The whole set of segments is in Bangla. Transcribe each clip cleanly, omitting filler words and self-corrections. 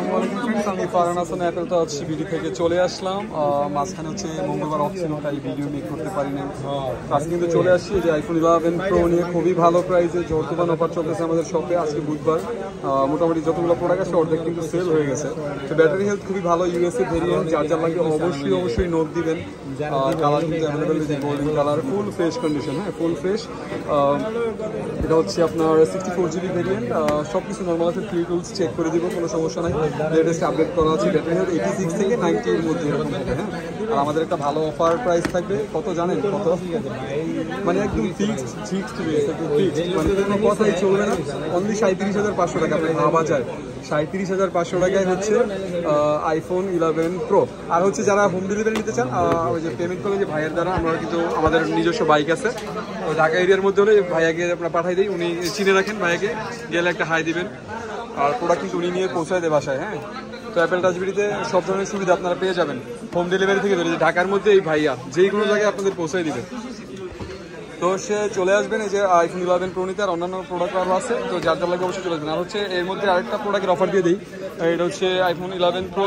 আসসালামু আলাইকুম ফ্রেন্ডস, আমি Farhan Hasan Apple touch BD থেকে চলে আসলাম। মাঝখানে হচ্ছে মঙ্গলবার অফ ছিল, তাই ভিডিও মেক করতে পারি না। আজকে কিন্তু চলে আসছি যে আইফোন 11 প্রো নিয়ে খুবই ভালো প্রাইসে জোরতুফান অফার চলতেছে আমাদের শপে। আজকে বুধবার, মোটামুটি যতগুলো প্রোডাক্ট আছে অর্ধেক কিন্তু সেল হয়ে গেছে। তো ব্যাটারি হেলথ খুবই ভালো, ইউএসএ ভেরিয়েন্ট, যার যার লাগে অবশ্যই নোট দিবেন। কালার কিন্তু অ্যাভেলেবেল, যে golden colour, full fresh condition, হ্যাঁ ফুল ফ্রেশ। এটা হচ্ছে আপনার 64 জিবি ভেরিয়েন্ট, সব কিছু নর্মাল আছে, ফ্রি টুলস চেক করে দিব, কোনো সমস্যা নাই। লেটেস্ট আপডেট করা আছে, ব্যাটারি হেলথ 86 থেকে 90 এর মধ্যে এরকম থাকে, হ্যাঁ। আর আমাদের একটা ভালো অফার প্রাইস থাকবে, কত জানেন? কত? মানে একদম ফিক্সড মানে কোনো কথাই চলবে না, অনলি 37,500 টাকা। আপনি ভাবা যায় 37,500 টাকায় হচ্ছে আইফোন 11 প্রো। আর হচ্ছে যারা হোম ডেলিভারি নিতে চান, ওই যে পেমেন্ট করলে যে ভাইয়ের দ্বারা, আমরা কিন্তু আমাদের নিজস্ব বাইক আছে, তো ঢাকা এরিয়ার মধ্যে হলে ভাইয়াকে আপনারা পাঠাই দিই, উনি চিনে রাখেন, ভাইয়াকে গেলে একটা হাই দিবেন, আর প্রোডাক্ট কিন্তু উনি নিয়ে পৌঁছায় দেয় বাসায়, হ্যাঁ। তো অ্যাপেল টাচ বিডিতে সব ধরনের সুবিধা আপনারা পেয়ে যাবেন হোম ডেলিভারি থেকে ধরে, ঢাকার মধ্যে এই ভাইয়া যেই কোনো জায়গায় আপনাদের পৌঁছায় দিবে। তো সে চলে আসবেন এই যে আইফোন 11 প্রো নিতে, আর অন্যান্য প্রোডাক্ট আরও আছে, তো যার যার লাগে অবশ্যই চলে আসবেন। আর হচ্ছে এর মধ্যে আরেকটা প্রোডাক্টের অফার দিয়ে দিই, এটা হচ্ছে আইফোন 11 প্রো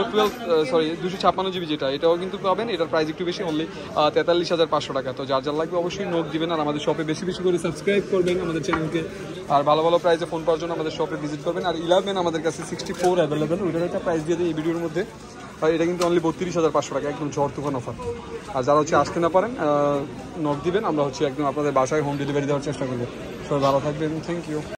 256 জিবি, যেটা এটাও কিন্তু পাবেন। এটার প্রাইস একটু বেশি, অনলি 43,500 টাকা। তো যার যার লাগবে অবশ্যই নোট দিবেন, আর আমাদের শপে বেশি বেশি করে সাবস্ক্রাইব করবেন আমাদের চ্যানেলকে, আর ভালো ভালো প্রাইসে ফোন পাওয়ার জন্য আমাদের শপে ভিজিট করবেন। আর 11 আমাদের কাছে 64 অ্যাভেলেবেল, ওইটার একটা প্রাইস দিয়ে দিই এই ভিডিওর মধ্যে। আর এটা কিন্তু অনলি 32,500 টাকা, একদম ঝড়-তুফান অফার। আর যারা হচ্ছে আসতে না পারেন, নোট দিবেন, আমরা হচ্ছে একদম আপনাদের বাসায় হোম ডেলিভারি দেওয়ার চেষ্টা করবো। সবাই ভালো থাকবেন, থ্যাংক ইউ।